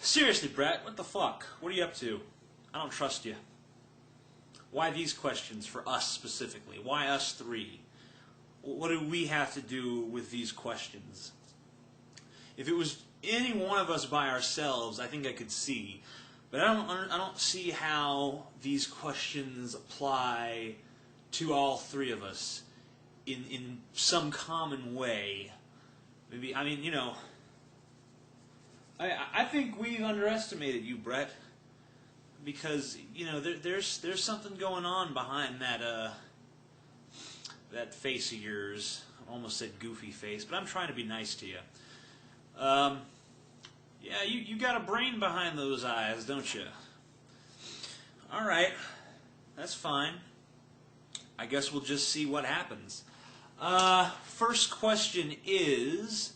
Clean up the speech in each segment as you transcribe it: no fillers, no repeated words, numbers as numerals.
Seriously, Brett, what the fuck? What are you up to? I don't trust you. Why these questions for us specifically? Why us three? What do we have to do with these questions? If it was any one of us by ourselves, I think I could see. But I don't see how these questions apply to all three of us in some common way. Maybe, I mean, you know, I think we've underestimated you, Brett, because you know there's something going on behind that face of yours. I almost said goofy face, but I'm trying to be nice to you. Yeah, you got a brain behind those eyes, don't you? All right, that's fine. I guess we'll just see what happens. First question is,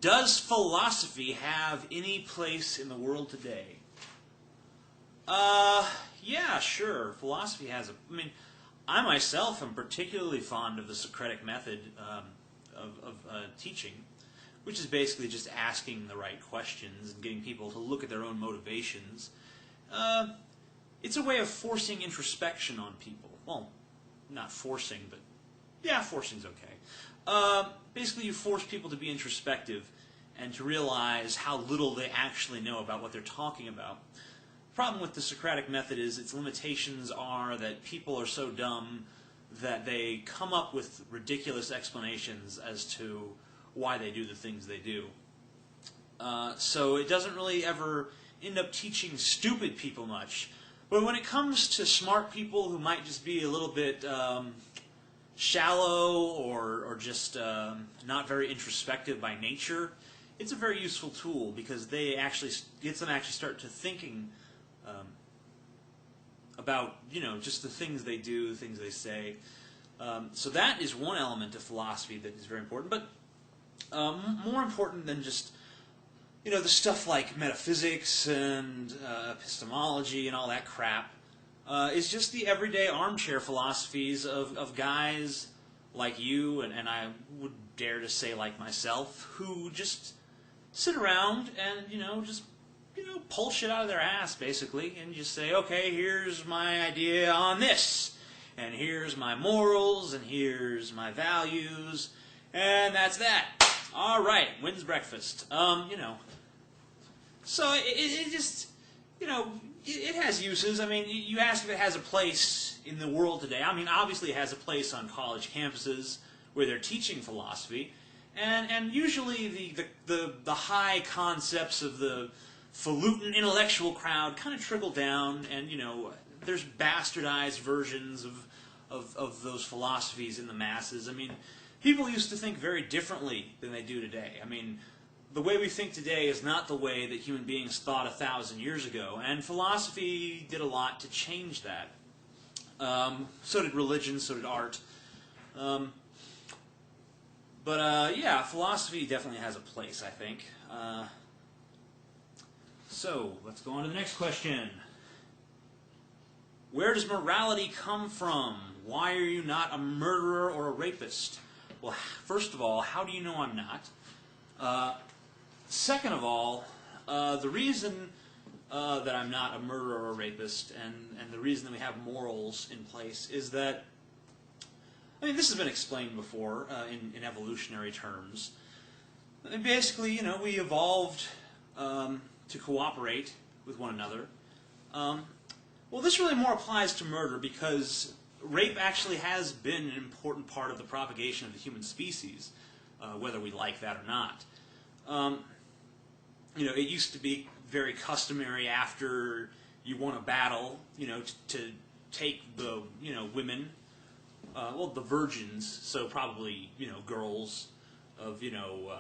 does philosophy have any place in the world today? Yeah, sure. Philosophy has I mean, I myself am particularly fond of the Socratic method of teaching, which is basically just asking the right questions and getting people to look at their own motivations. It's a way of forcing introspection on people. Well, not forcing, but yeah, forcing's okay. Basically, you force people to be introspective and to realize how little they actually know about what they're talking about. The problem with the Socratic method is its limitations are that people are so dumb that they come up with ridiculous explanations as to why they do the things they do. So it doesn't really ever end up teaching stupid people much. But when it comes to smart people who might just be a little bit shallow or just not very introspective by nature, it's a very useful tool because they actually gets them actually start to thinking about, you know, just the things they do, the things they say. So that is one element of philosophy that is very important. But more important than just, you know, the stuff like metaphysics and epistemology and all that crap is just the everyday armchair philosophies of guys like you and I would dare to say like myself, who just sit around and, you know, just, you know, pull shit out of their ass, basically, and just say, okay, here's my idea on this, and here's my morals, and here's my values, and that's that. All right, when's breakfast? You know. So it just, you know, it has uses. I mean, you ask if it has a place in the world today. I mean, obviously it has a place on college campuses where they're teaching philosophy, and usually the high concepts of the falutin intellectual crowd kind of trickle down, and you know, there's bastardized versions of those philosophies in the masses. I mean, people used to think very differently than they do today. I mean, the way we think today is not the way that human beings thought 1,000 years ago, and philosophy did a lot to change that. So did religion, so did art. Yeah, philosophy definitely has a place, I think. So, let's go on to the next question. Where does morality come from? Why are you not a murderer or a rapist? Well, first of all, how do you know I'm not? Second of all, the reason that I'm not a murderer or a rapist and the reason that we have morals in place is that, I mean, this has been explained before in evolutionary terms. And basically, you know, we evolved to cooperate with one another. Well, this really more applies to murder because rape actually has been an important part of the propagation of the human species, whether we like that or not. You know, it used to be very customary after you won a battle, you know, to take the, you know, women, well, the virgins, so probably, you know, girls of, you know,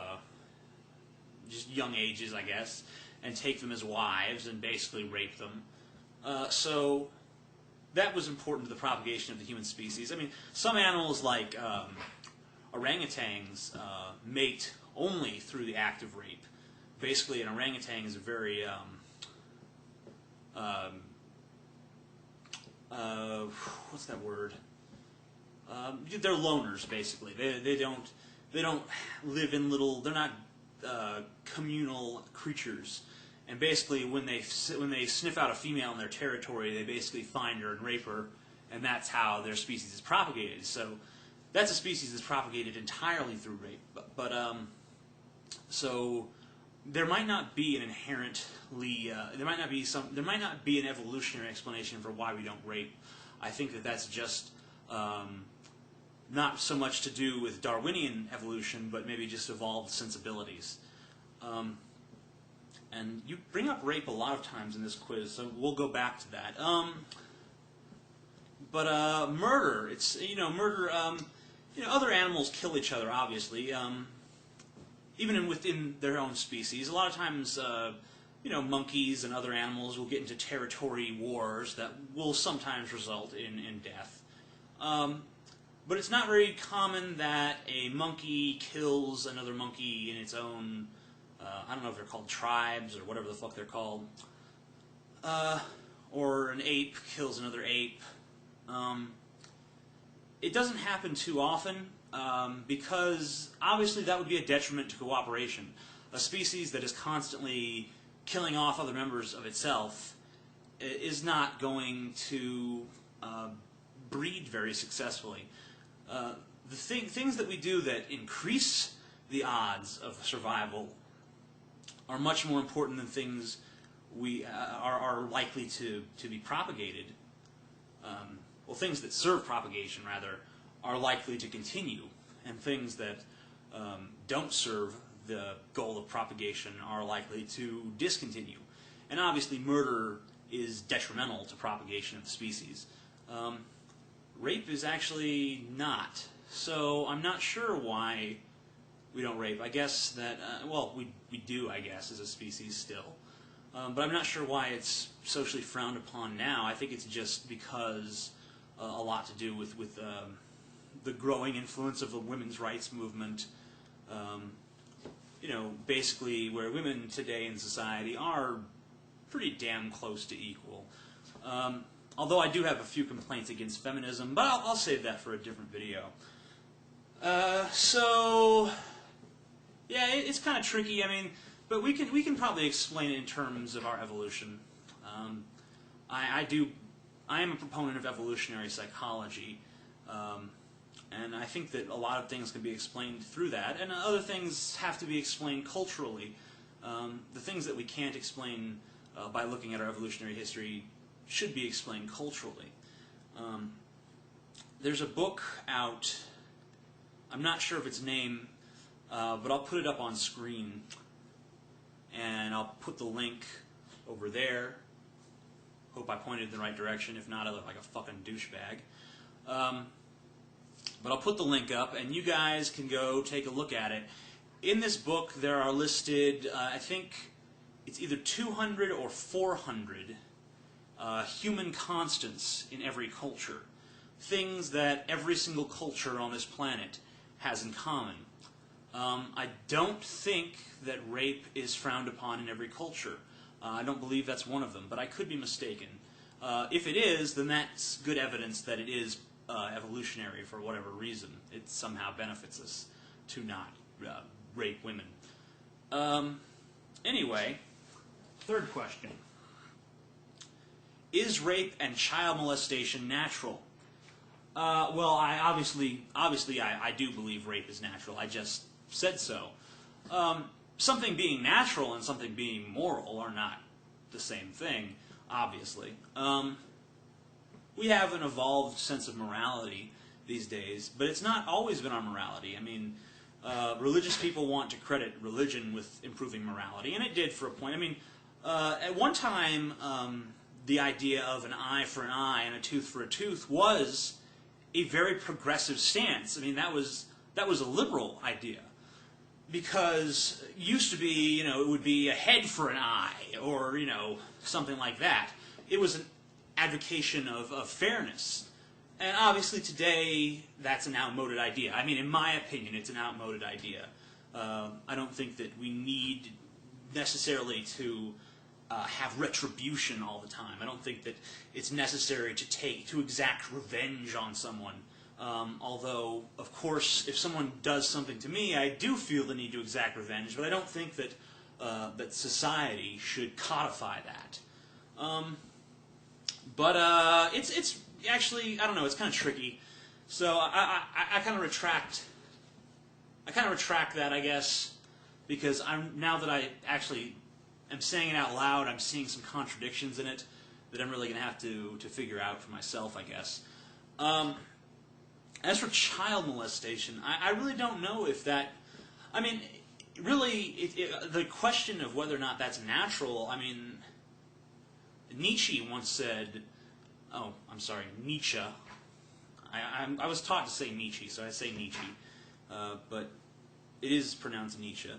just young ages, I guess, and take them as wives and basically rape them. So that was important to the propagation of the human species. I mean, some animals like orangutans mate only through the act of rape. Basically, an orangutan is a very what's that word? They're loners, basically. They don't live in little. They're not communal creatures, and basically when they sniff out a female in their territory, they basically find her and rape her, and that's how their species is propagated. So that's a species that's propagated entirely through rape. So there might not be an inherently there might not be an evolutionary explanation for why we don't rape. I think that that's just not so much to do with Darwinian evolution, but maybe just evolved sensibilities. And you bring up rape a lot of times in this quiz, so we'll go back to that. But murder, it's murder. Other animals kill each other, obviously. Even within their own species, a lot of times, monkeys and other animals will get into territory wars that will sometimes result in death. But it's not very common that a monkey kills another monkey in its own, I don't know if they're called tribes or whatever the fuck they're called, or an ape kills another ape. It doesn't happen too often, because obviously that would be a detriment to cooperation. A species that is constantly killing off other members of itself is not going to breed very successfully. The things that we do that increase the odds of survival are much more important than things we are likely to be propagated. Well, things that serve propagation, rather, are likely to continue, and things that don't serve the goal of propagation are likely to discontinue. And obviously murder is detrimental to propagation of the species. Rape is actually not. So I'm not sure why we don't rape. I guess that, we do, I guess, as a species still. But I'm not sure why it's socially frowned upon now. I think it's just because a lot to do with the growing influence of the women's rights movement. Basically where women today in society are pretty damn close to equal. Although I do have a few complaints against feminism, but I'll save that for a different video. Yeah, it's kind of tricky. I mean, but we can probably explain it in terms of our evolution. I am a proponent of evolutionary psychology, and I think that a lot of things can be explained through that, and other things have to be explained culturally. The things that we can't explain by looking at our evolutionary history should be explained culturally. There's a book out, I'm not sure of its name, but I'll put it up on screen, and I'll put the link over there. Hope I pointed in the right direction. If not, I look like a fucking douchebag. But I'll put the link up, and you guys can go take a look at it. In this book, there are listed, I think it's either 200 or 400 human constants in every culture. Things that every single culture on this planet has in common. I don't think that rape is frowned upon in every culture. I don't believe that's one of them, but I could be mistaken. If it is, then that's good evidence that it is evolutionary for whatever reason. It somehow benefits us to not rape women. Anyway, third question. Is rape and child molestation natural? Well, I do believe rape is natural. I just said so. Something being natural and something being moral are not the same thing, obviously. We have an evolved sense of morality these days, but it's not always been our morality. I mean, religious people want to credit religion with improving morality, and it did for a point. I mean, at one time, the idea of an eye for an eye and a tooth for a tooth was a very progressive stance. I mean, that was a liberal idea. Because it used to be, it would be a head for an eye, or, something like that. It was an advocation of fairness. And obviously today, that's an outmoded idea. I mean, in my opinion, it's an outmoded idea. I don't think that we need necessarily to have retribution all the time. I don't think that it's necessary to exact revenge on someone. Although, of course, if someone does something to me, I do feel the need to exact revenge, but I don't think that that society should codify that. But it's actually, I don't know, it's kind of tricky. So I kind of retract. I kind of retract that, I guess, because now that I actually am saying it out loud, I'm seeing some contradictions in it that I'm really going to have to figure out for myself, I guess. As for child molestation, I really don't know if that. I mean, really, the question of whether or not that's natural. I mean, Nietzsche once said. Oh, I'm sorry, Nietzsche. I was taught to say Nietzsche, so I say Nietzsche, but it is pronounced Nietzsche.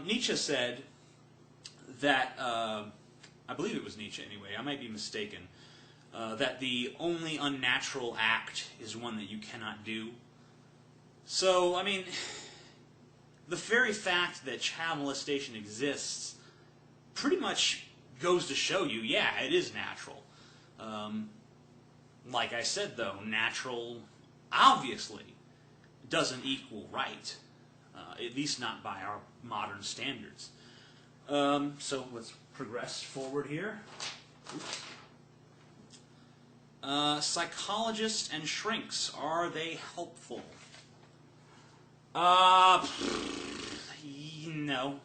Nietzsche said that, I believe it was Nietzsche anyway, I might be mistaken, that the only unnatural act is one that you cannot do. So, I mean, the very fact that child molestation exists pretty much goes to show you, yeah, it is natural. Like I said, though, natural obviously doesn't equal right, at least not by our modern standards. So let's progress forward here. Psychologists and shrinks, are they helpful? No.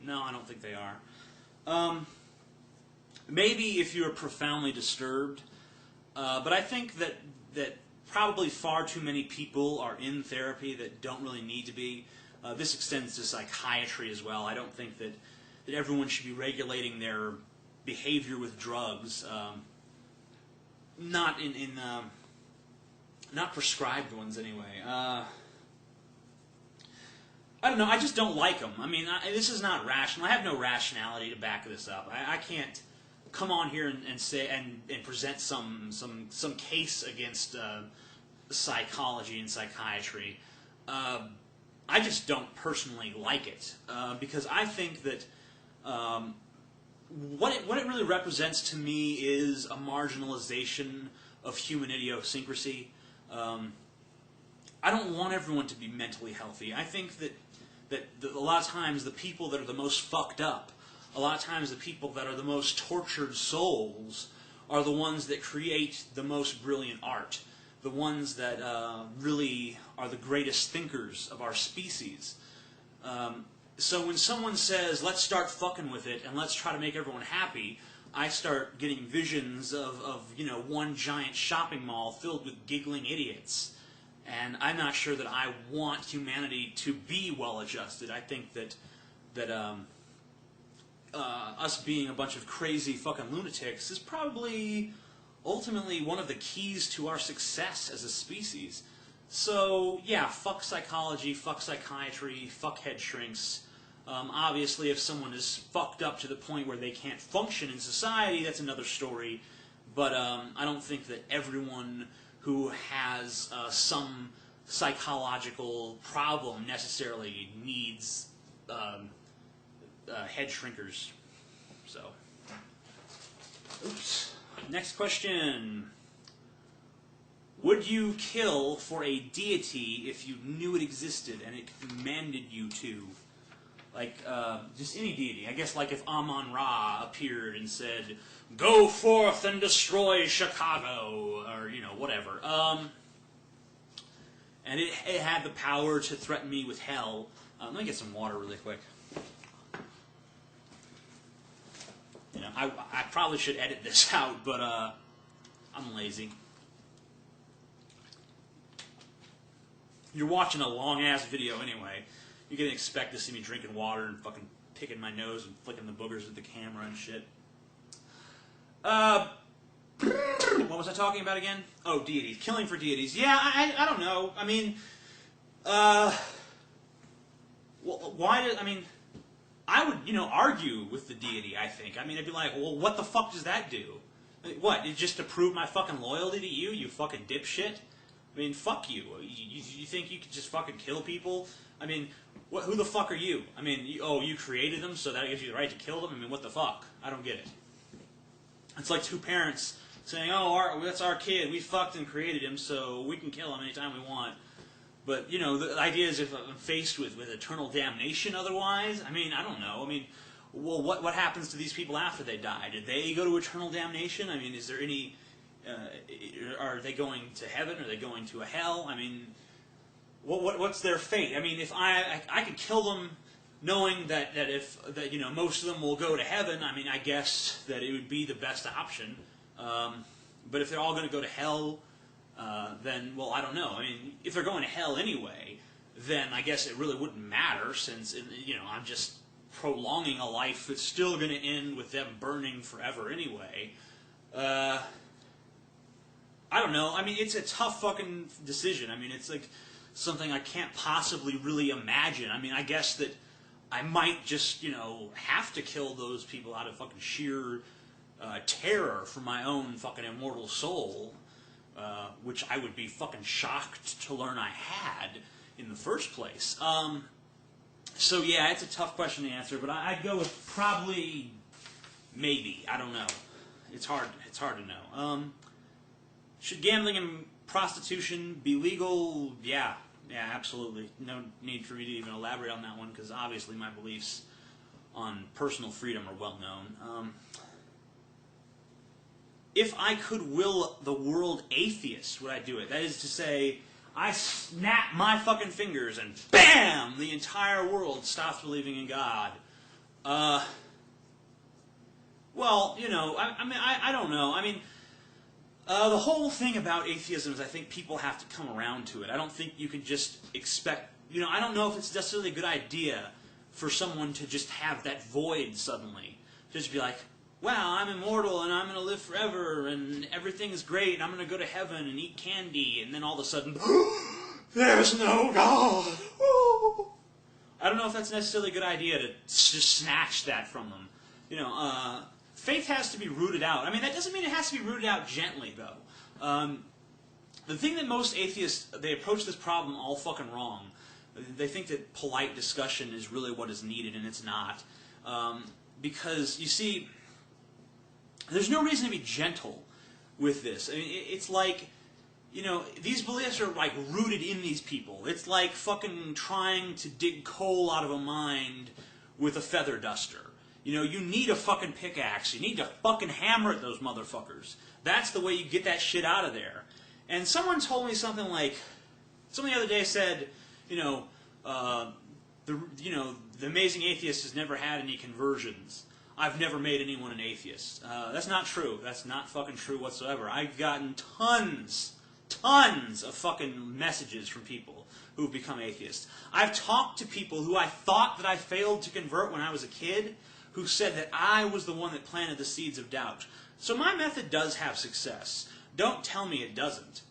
No, I don't think they are. Maybe if you're profoundly disturbed, but I think that probably far too many people are in therapy that don't really need to be. This extends to psychiatry as well. I don't think that everyone should be regulating their behavior with drugs. Not not prescribed ones anyway. I don't know. I just don't like them. I mean, this is not rational. I have no rationality to back this up. I can't come on here and say and present some case against psychology and psychiatry. I just don't personally like it because I think that what it really represents to me is a marginalization of human idiosyncrasy. I don't want everyone to be mentally healthy. I think that a lot of times the people that are the most fucked up, a lot of times the people that are the most tortured souls are the ones that create the most brilliant art, the ones that really are the greatest thinkers of our species. So when someone says, let's start fucking with it and let's try to make everyone happy, I start getting visions of one giant shopping mall filled with giggling idiots. And I'm not sure that I want humanity to be well-adjusted. I think that us being a bunch of crazy fucking lunatics is probably ultimately one of the keys to our success as a species. So, yeah, fuck psychology, fuck psychiatry, fuck head shrinks. Obviously, if someone is fucked up to the point where they can't function in society, that's another story. But I don't think that everyone who has some psychological problem necessarily needs head shrinkers. So, oops. Next question. Would you kill for a deity if you knew it existed and it commanded you to? Like, just any deity. I guess like if Amon-Ra appeared and said, go forth and destroy Chicago, or, whatever. And it had the power to threaten me with hell. Let me get some water really quick. I probably should edit this out, but I'm lazy. You're watching a long-ass video anyway. You can expect to see me drinking water and fucking picking my nose and flicking the boogers at the camera and shit. What was I talking about again? Oh, deities. Killing for deities. Yeah, I don't know. I mean, I would, argue with the deity, I think. I mean, I'd be like, well, what the fuck does that do? What, just to prove my fucking loyalty to you, you fucking dipshit? I mean, fuck you. You think you could just fucking kill people? I mean, who the fuck are you? I mean, you created them, so that gives you the right to kill them? I mean, what the fuck? I don't get it. It's like two parents saying, oh, that's our kid. We fucked and created him, so we can kill him anytime we want. But, you know, the idea is if I'm faced with eternal damnation otherwise, I mean, I don't know. I mean, well, what happens to these people after they die? Did they go to eternal damnation? I mean, is there any... are they going to heaven? Are they going to a hell? I mean, what's their fate? I mean, if I could kill them knowing that you know, most of them will go to heaven, I mean, I guess that it would be the best option. But if they're all going to go to hell... then, well, I don't know. I mean, if they're going to hell anyway, then I guess it really wouldn't matter since, you know, I'm just prolonging a life that's still going to end with them burning forever anyway. I don't know. I mean, it's a tough fucking decision. I mean, it's like something I can't possibly really imagine. I mean, I guess that I might just, you know, have to kill those people out of fucking sheer terror for my own fucking immortal soul. Which I would be fucking shocked to learn I had in the first place. So yeah, it's a tough question to answer, but I'd go with probably, maybe. I don't know. It's hard to know. Should gambling and prostitution be legal? Yeah, absolutely. No need for me to even elaborate on that one, because obviously my beliefs on personal freedom are well known. If I could will the world atheist, would I do it? That is to say, I snap my fucking fingers and BAM! The entire world stops believing in God. Well, you know, I mean, I don't know. I mean, the whole thing about atheism is I think people have to come around to it. I don't think you can just expect, you know, I don't know if it's necessarily a good idea for someone to just have that void suddenly. Just be like, wow, I'm immortal and I'm going to live forever and everything is great and I'm going to go to heaven and eat candy, and then all of a sudden, there's no God. I don't know if that's necessarily a good idea to just snatch that from them. You know, faith has to be rooted out. I mean, that doesn't mean it has to be rooted out gently, though. The thing that most atheists, they approach this problem all fucking wrong. They think that polite discussion is really what is needed, and it's not. Because, you see, there's no reason to be gentle with this. I mean, it's like, you know, these beliefs are like rooted in these people. It's like fucking trying to dig coal out of a mine with a feather duster. You know, you need a fucking pickaxe. You need to fucking hammer at those motherfuckers. That's the way you get that shit out of there. And someone told me something like, someone the other day said, you know, the amazing atheist has never had any conversions. I've never made anyone an atheist. That's not true. That's not fucking true whatsoever. I've gotten tons of fucking messages from people who've become atheists. I've talked to people who I thought that I failed to convert when I was a kid, who said that I was the one that planted the seeds of doubt. So my method does have success. Don't tell me it doesn't.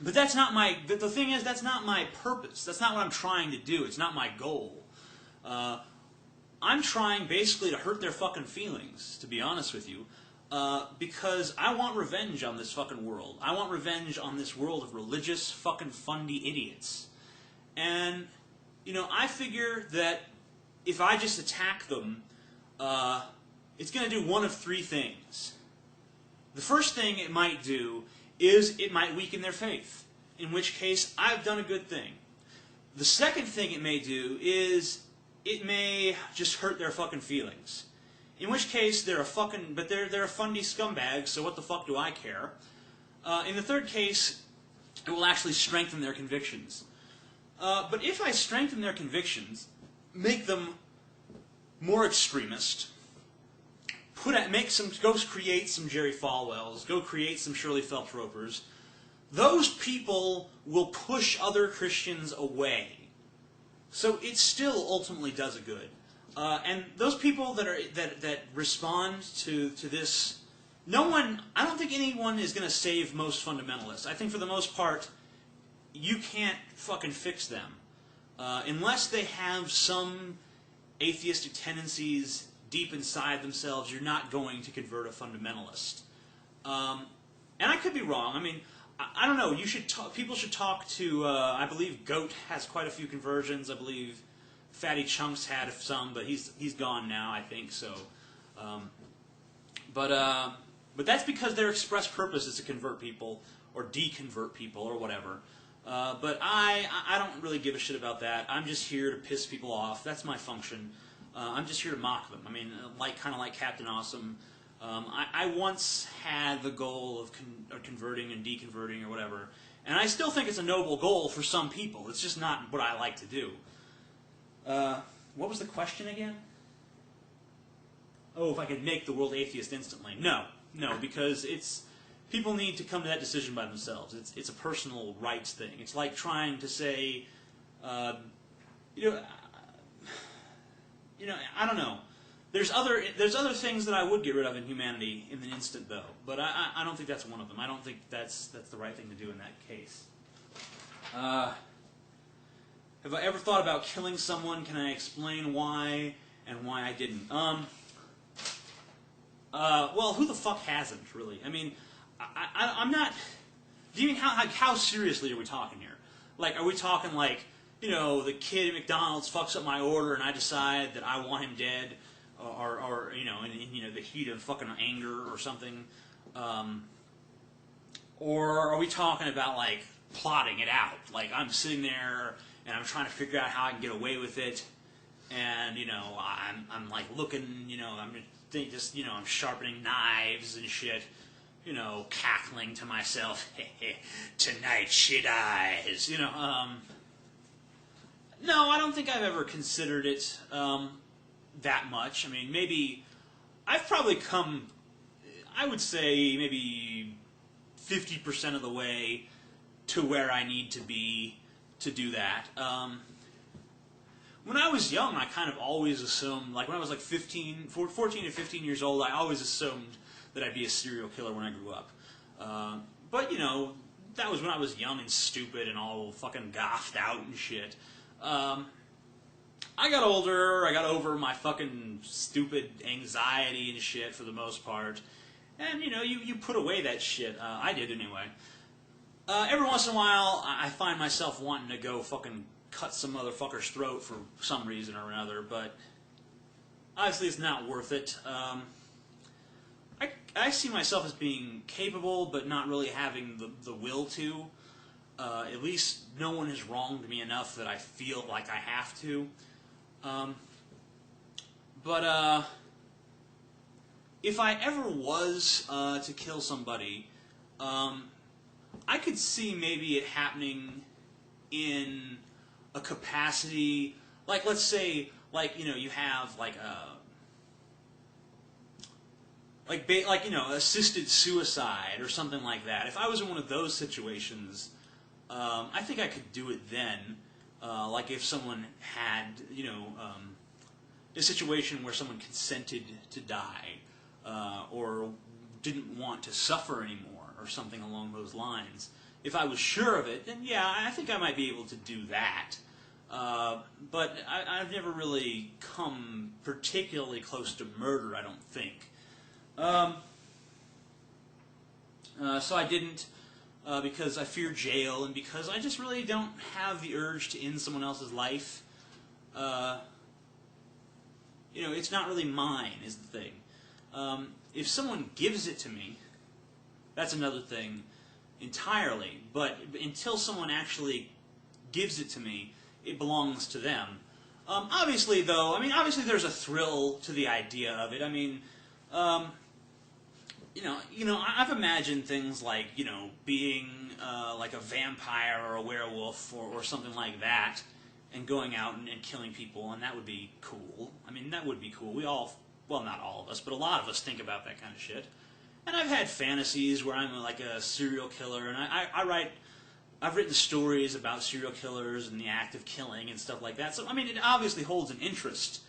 But that's not my... The thing is, that's not my purpose. That's not what I'm trying to do. It's not my goal. I'm trying basically to hurt their fucking feelings, to be honest with you, because I want revenge on this fucking world. I want revenge on this world of religious fucking fundy idiots. And, you know, I figure that if I just attack them, it's going to do one of three things. The first thing it might do is it might weaken their faith, in which case I've done a good thing. The second thing it may do is it may just hurt their fucking feelings. In which case, they're a fundy scumbag, so what the fuck do I care? In the third case, it will actually strengthen their convictions. But if I strengthen their convictions, make them more extremist, go create some Jerry Falwells, go create some Shirley Phelps Ropers, those people will push other Christians away. So it still ultimately does a good. And those people that respond to this, I don't think anyone is going to save most fundamentalists. I think for the most part, you can't fucking fix them. Unless they have some atheistic tendencies deep inside themselves, you're not going to convert a fundamentalist. And I could be wrong. I mean, I don't know. People should talk to. I believe Goat has quite a few conversions. I believe Fatty Chunks had some, but he's gone now. I think so. But that's because their express purpose is to convert people or deconvert people or whatever. But I don't really give a shit about that. I'm just here to piss people off. That's my function. I'm just here to mock them. I mean, kind of like Captain Awesome. I once had the goal of converting and deconverting or whatever, and I still think it's a noble goal for some people. It's just not what I like to do. What was the question again? Oh, if I could make the world atheist instantly. No, because people need to come to that decision by themselves. It's a personal rights thing. It's like trying to say, I don't know. There's other things that I would get rid of in humanity in an instant, though. But I don't think that's one of them. I don't think that's the right thing to do in that case. Have I ever thought about killing someone? Can I explain why and why I didn't? Well, who the fuck hasn't, really? I mean, I'm not... Do you mean how seriously are we talking here? Like, are we talking like, the kid at McDonald's fucks up my order and I decide that I want him dead, or in the heat of fucking anger or something? Or are we talking about, like, plotting it out? Like, I'm sitting there and I'm trying to figure out how I can get away with it, and, I'm like looking, I'm sharpening knives and shit, cackling to myself, tonight shit eyes, No, I don't think I've ever considered it that much. I mean, maybe I've probably come, I would say maybe 50% of the way to where I need to be to do that. When I was young, I kind of always assumed, like when I was like 14 to 15 years old, I always assumed that I'd be a serial killer when I grew up. But, that was when I was young and stupid and all fucking goffed out and shit. I got older, I got over my fucking stupid anxiety and shit for the most part. And, you put away that shit. I did anyway. Every once in a while, I find myself wanting to go fucking cut some motherfucker's throat for some reason or another, but obviously it's not worth it. I see myself as being capable, but not really having the will to. At least no one has wronged me enough that I feel like I have to. But if I ever was to kill somebody, I could see maybe it happening in a capacity, like, let's say, like, you have, like, assisted suicide or something like that. If I was in one of those situations, I think I could do it then. Like if someone had, a situation where someone consented to die, or didn't want to suffer anymore, or something along those lines. If I was sure of it, then yeah, I think I might be able to do that. But I've never really come particularly close to murder, I don't think. So I didn't, because I fear jail, and because I just really don't have the urge to end someone else's life. It's not really mine, is the thing. If someone gives it to me, that's another thing entirely. But until someone actually gives it to me, it belongs to them. Obviously, though, obviously there's a thrill to the idea of it. I've imagined things like, being like a vampire or a werewolf or something like that, and going out and killing people, and that would be cool. That would be cool. We all, well, not all of us, but a lot of us think about that kind of shit. And I've had fantasies where I'm like a serial killer, and I've written stories about serial killers and the act of killing and stuff like that. So, it obviously holds an interest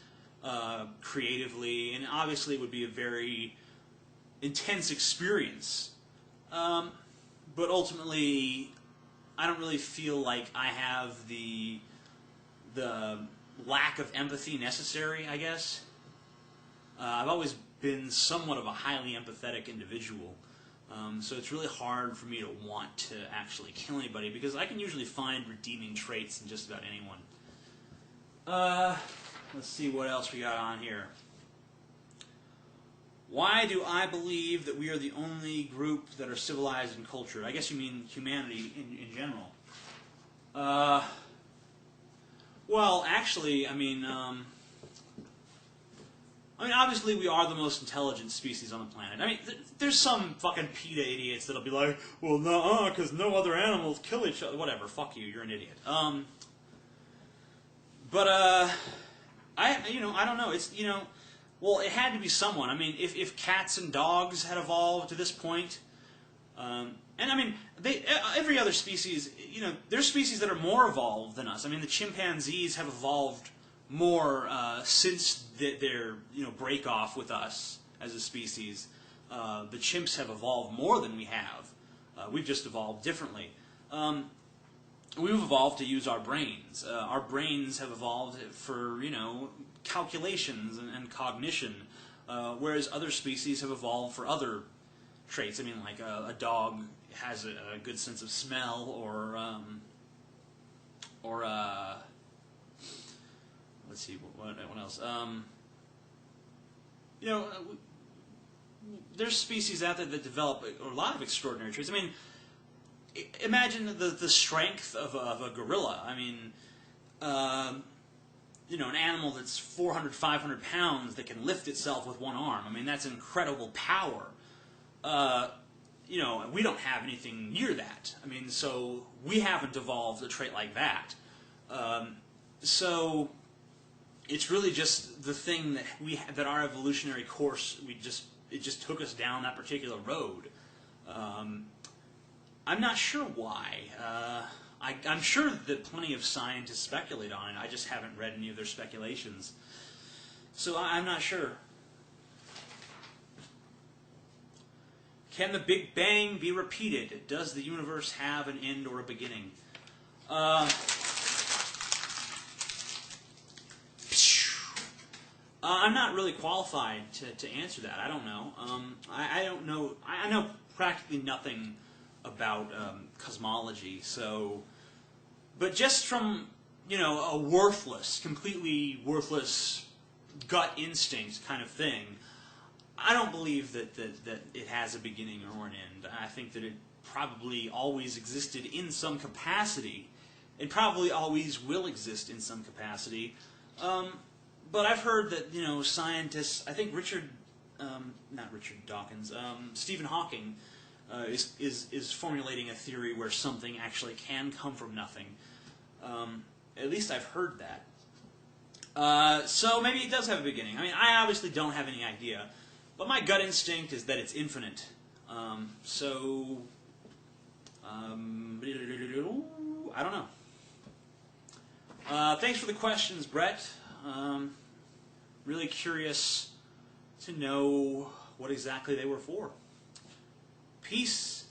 creatively, and obviously it would be a very intense experience. But ultimately, I don't really feel like I have the lack of empathy necessary, I guess. I've always been somewhat of a highly empathetic individual. So it's really hard for me to want to actually kill anybody, because I can usually find redeeming traits in just about anyone. Let's see what else we got on here. Why do I believe that we are the only group that are civilized and cultured? I guess you mean humanity in general. Well, actually, obviously we are the most intelligent species on the planet. I mean, there's some fucking PETA idiots that'll be like, well, no, because no other animals kill each other. Whatever, fuck you, you're an idiot. I don't know. It's, well, it had to be someone. I mean, if cats and dogs had evolved to this point, and I mean, every other species, there's species that are more evolved than us. I mean, the chimpanzees have evolved more since their break off with us as a species. The chimps have evolved more than we have. We've just evolved differently. We've evolved to use our brains. Our brains have evolved for calculations and cognition, whereas other species have evolved for other traits. I mean, like a dog has a good sense of smell, or let's see, what else? There's species out there that develop a lot of extraordinary traits. I mean, imagine the strength of a gorilla. I mean, an animal that's 400, 500 pounds that can lift itself with one arm. I mean, that's incredible power. We don't have anything near that. I mean, so we haven't evolved a trait like that. So it's really just the thing that our evolutionary course, it just took us down that particular road. I'm not sure why. I'm sure that plenty of scientists speculate on it. I just haven't read any of their speculations. So I'm not sure. Can the Big Bang be repeated? Does the universe have an end or a beginning? I'm not really qualified to answer that. I don't know. I don't know. I know practically nothing about cosmology. So, but just from a completely worthless gut instinct kind of thing, I don't believe that it has a beginning or an end. I think that it probably always existed in some capacity. It probably always will exist in some capacity. But I've heard that scientists. I think not Richard Dawkins. Stephen Hawking is formulating a theory where something actually can come from nothing. At least I've heard that. So maybe it does have a beginning. I mean, I obviously don't have any idea. But my gut instinct is that it's infinite. I don't know. Thanks for the questions, Brett. Really curious to know what exactly they were for. Peace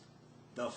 the